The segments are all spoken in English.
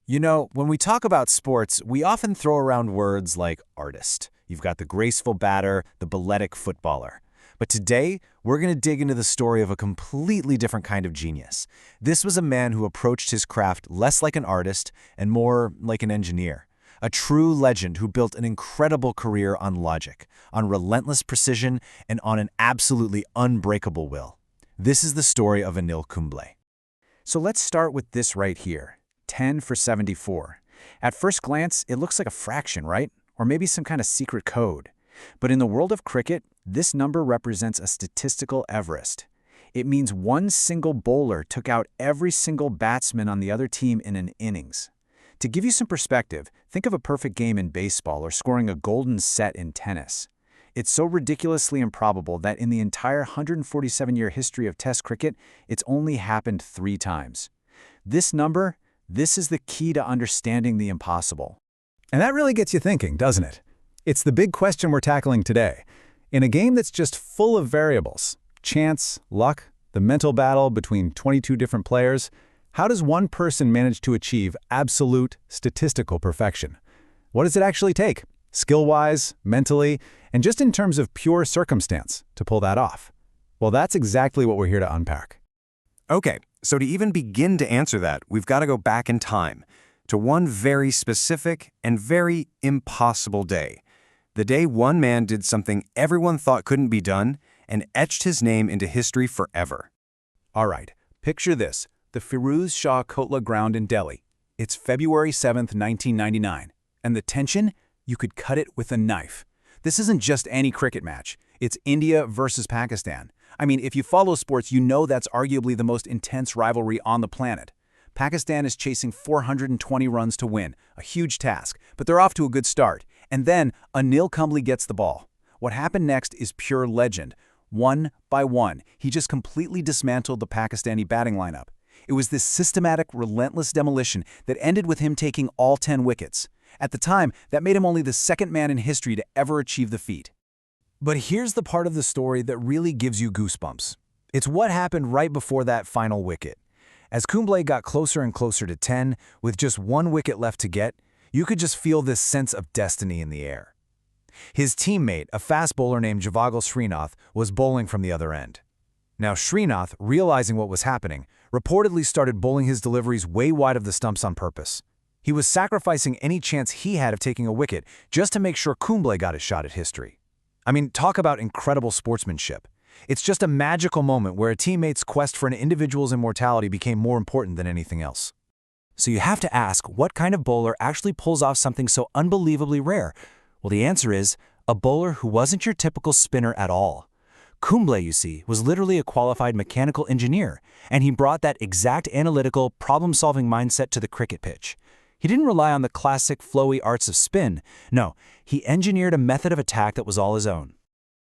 You know, when we talk about sports, we often throw around words like artist. You've got the graceful batter, the balletic footballer. But today, we're going to dig into the story of a completely different kind of genius. This was a man who approached his craft less like an artist and more like an engineer. A true legend who built an incredible career on logic, on relentless precision, and on an absolutely unbreakable will. This is the story of Anil Kumble. So let's start with this right here. 10 for 74. At first glance, it looks like a fraction, right? Or maybe some kind of secret code. But in the world of cricket, this number represents a statistical Everest. It means one single bowler took out every single batsman on the other team in an innings. To give you some perspective, think of a perfect game in baseball or scoring a golden set in tennis. It's so ridiculously improbable that in the entire 147-year history of Test cricket, it's only happened 3 times. This is the key to understanding the impossible. And that really gets you thinking, doesn't it? It's the big question we're tackling today. In a game that's just full of variables, chance, luck, the mental battle between 22 different players, how does one person manage to achieve absolute statistical perfection? What does it actually take, skill-wise, mentally, and just in terms of pure circumstance, to pull that off? Well, that's exactly what we're here to unpack. Okay, so to even begin to answer that, we've got to go back in time to one very specific and very impossible day. The day one man did something everyone thought couldn't be done and etched his name into history forever. All right, picture this, the Firoz Shah Kotla ground in Delhi. It's February 7th, 1999. And the tension? You could cut it with a knife. This isn't just any cricket match. It's India versus Pakistan. I mean, if you follow sports, you know that's arguably the most intense rivalry on the planet. Pakistan is chasing 420 runs to win, a huge task, but they're off to a good start. And then Anil Kumble gets the ball. What happened next is pure legend. One by one, he just completely dismantled the Pakistani batting lineup. It was this systematic, relentless demolition that ended with him taking all 10 wickets. At the time, that made him only the second man in history to ever achieve the feat. But here's the part of the story that really gives you goosebumps. It's what happened right before that final wicket. As Kumble got closer and closer to 10, with just 1 wicket left to get, you could just feel this sense of destiny in the air. His teammate, a fast bowler named Javagal Srinath, was bowling from the other end. Now Srinath, realizing what was happening, reportedly started bowling his deliveries way wide of the stumps on purpose. He was sacrificing any chance he had of taking a wicket just to make sure Kumble got his shot at history. I mean, talk about incredible sportsmanship. It's just a magical moment where a teammate's quest for an individual's immortality became more important than anything else. So you have to ask, what kind of bowler actually pulls off something so unbelievably rare? Well, the answer is a bowler who wasn't your typical spinner at all. Kumble, you see, was literally a qualified mechanical engineer, and he brought that exact analytical, problem-solving mindset to the cricket pitch. He didn't rely on the classic flowy arts of spin. No, he engineered a method of attack that was all his own.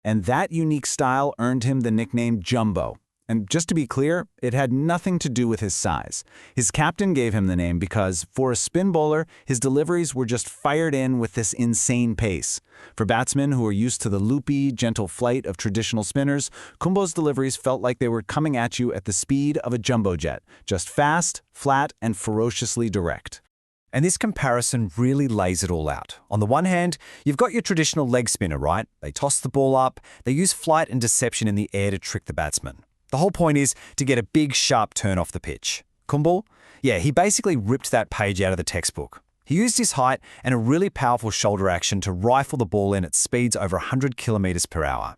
And that unique style earned him the nickname Jumbo. And just to be clear, it had nothing to do with his size. His captain gave him the name because, for a spin bowler, his deliveries were just fired in with this insane pace. For batsmen who are used to the loopy, gentle flight of traditional spinners, Kumble's deliveries felt like they were coming at you at the speed of a jumbo jet, just fast, flat, and ferociously direct. And this comparison really lays it all out. On the one hand, you've got your traditional leg spinner, right? They toss the ball up, they use flight and deception in the air to trick the batsman. The whole point is to get a big, sharp turn off the pitch. Kumble? Yeah, he basically ripped that page out of the textbook. He used his height and a really powerful shoulder action to rifle the ball in at speeds over 100 kilometers per hour.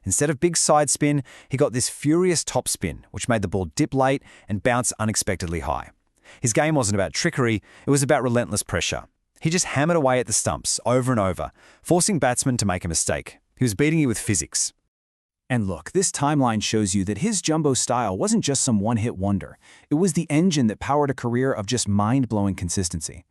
Instead of big side spin, he got this furious top spin, which made the ball dip late and bounce unexpectedly high. His game wasn't about trickery, it was about relentless pressure. He just hammered away at the stumps over and over, forcing batsmen to make a mistake. He was beating you with physics. And look, this timeline shows you that his jumbo style wasn't just some one-hit wonder. It was the engine that powered a career of just mind-blowing consistency.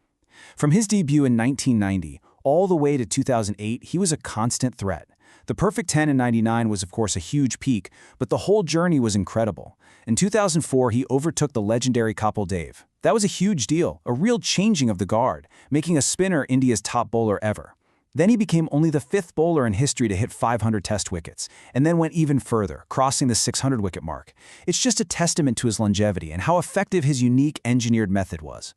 From his debut in 1990 all the way to 2008, he was a constant threat. The perfect 10 in '99 was of course a huge peak, but the whole journey was incredible. In 2004, he overtook the legendary Kapil Dev. That was a huge deal, a real changing of the guard, making a spinner India's top bowler ever. Then he became only the 5th bowler in history to hit 500 test wickets, and then went even further, crossing the 600-wicket mark. It's just a testament to his longevity and how effective his unique engineered method was.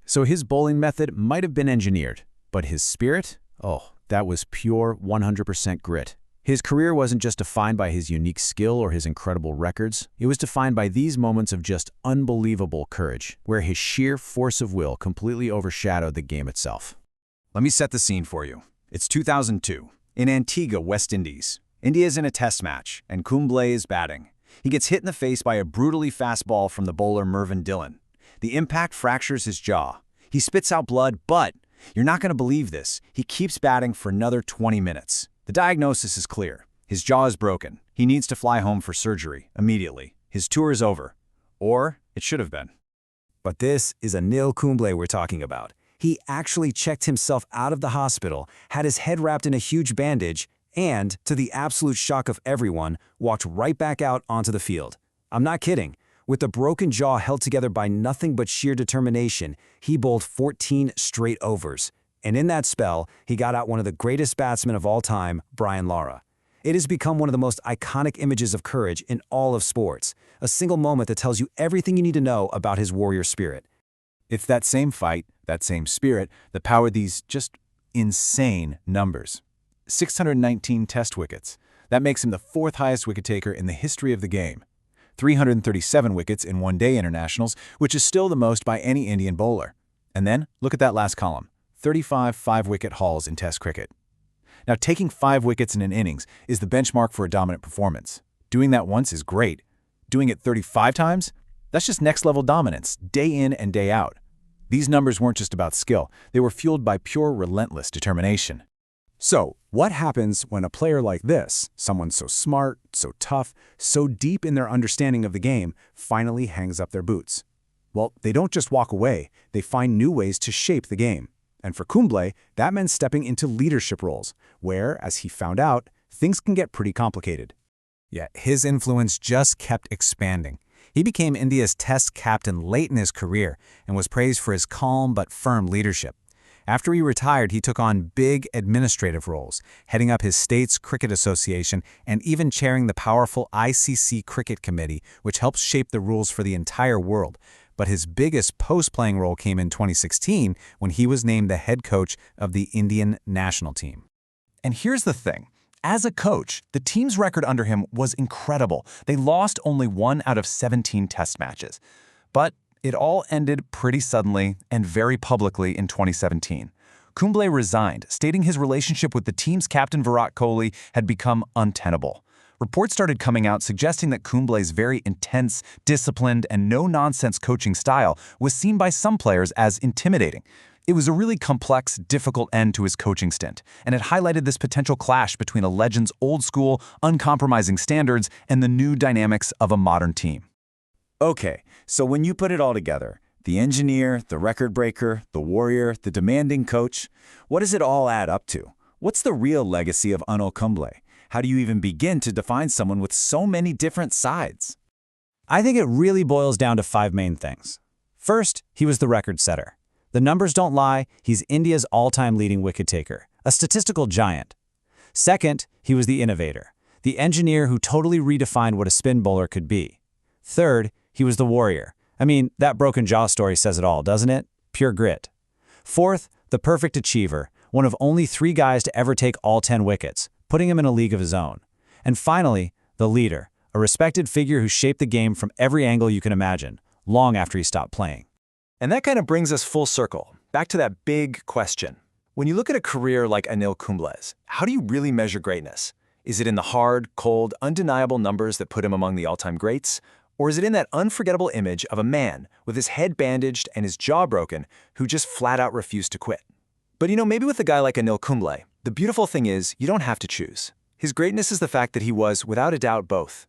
So his bowling method might have been engineered, but his spirit? Oh, that was pure 100% grit. His career wasn't just defined by his unique skill or his incredible records. It was defined by these moments of just unbelievable courage, where his sheer force of will completely overshadowed the game itself. Let me set the scene for you. It's 2002, in Antigua, West Indies. India's in a test match, and Kumble is batting. He gets hit in the face by a brutally fast ball from the bowler Mervyn Dillon. The impact fractures his jaw. He spits out blood, but you're not going to believe this. He keeps batting for another 20 minutes. The diagnosis is clear. His jaw is broken. He needs to fly home for surgery immediately. His tour is over. Or it should have been. But this is Anil Kumble we're talking about. He actually checked himself out of the hospital, had his head wrapped in a huge bandage, and, to the absolute shock of everyone, walked right back out onto the field. I'm not kidding. With the broken jaw held together by nothing but sheer determination, he bowled 14 straight overs. And in that spell, he got out one of the greatest batsmen of all time, Brian Lara. It has become one of the most iconic images of courage in all of sports, a single moment that tells you everything you need to know about his warrior spirit. It's that same fight, that same spirit, that powered these just insane numbers. 619 test wickets. That makes him the fourth highest wicket-taker in the history of the game. 337 wickets in one-day internationals, which is still the most by any Indian bowler. And then, look at that last column. 35 five-wicket hauls in Test cricket. Now, taking 5 wickets in an innings is the benchmark for a dominant performance. Doing that once is great. Doing it 35 times? That's just next-level dominance, day in and day out. These numbers weren't just about skill. They were fueled by pure, relentless determination. So, what happens when a player like this, someone so smart, so tough, so deep in their understanding of the game, finally hangs up their boots? Well, they don't just walk away. They find new ways to shape the game. And for Kumble, that meant stepping into leadership roles, where, as he found out, things can get pretty complicated. Yet his influence just kept expanding. He became India's Test captain late in his career and was praised for his calm but firm leadership. After he retired, he took on big administrative roles, heading up his state's cricket association and even chairing the powerful ICC Cricket Committee, which helps shape the rules for the entire world. But his biggest post-playing role came in 2016 when he was named the head coach of the Indian national team. And here's the thing. As a coach, the team's record under him was incredible. They lost only 1 out of 17 test matches. But it all ended pretty suddenly and very publicly in 2017. Kumble resigned, stating his relationship with the team's captain Virat Kohli had become untenable. Reports started coming out suggesting that Kumble's very intense, disciplined, and no-nonsense coaching style was seen by some players as intimidating. It was a really complex, difficult end to his coaching stint, and it highlighted this potential clash between a legend's old-school, uncompromising standards and the new dynamics of a modern team. Okay, so when you put it all together, the engineer, the record breaker, the warrior, the demanding coach, what does it all add up to? What's the real legacy of Anil Kumble? How do you even begin to define someone with so many different sides? I think it really boils down to 5 main things. First, he was the record setter. The numbers don't lie, he's India's all-time leading wicket-taker, a statistical giant. Second, he was the innovator, the engineer who totally redefined what a spin bowler could be. Third, he was the warrior. I mean, that broken jaw story says it all, doesn't it? Pure grit. Fourth, the perfect achiever, one of only 3 guys to ever take all 10 wickets, putting him in a league of his own. And finally, the leader, a respected figure who shaped the game from every angle you can imagine, long after he stopped playing. And that kind of brings us full circle, back to that big question. When you look at a career like Anil Kumble's, how do you really measure greatness? Is it in the hard, cold, undeniable numbers that put him among the all-time greats? Or is it in that unforgettable image of a man with his head bandaged and his jaw broken who just flat out refused to quit? But maybe with a guy like Anil Kumble, the beautiful thing is you don't have to choose. His greatness is the fact that he was, without a doubt, both.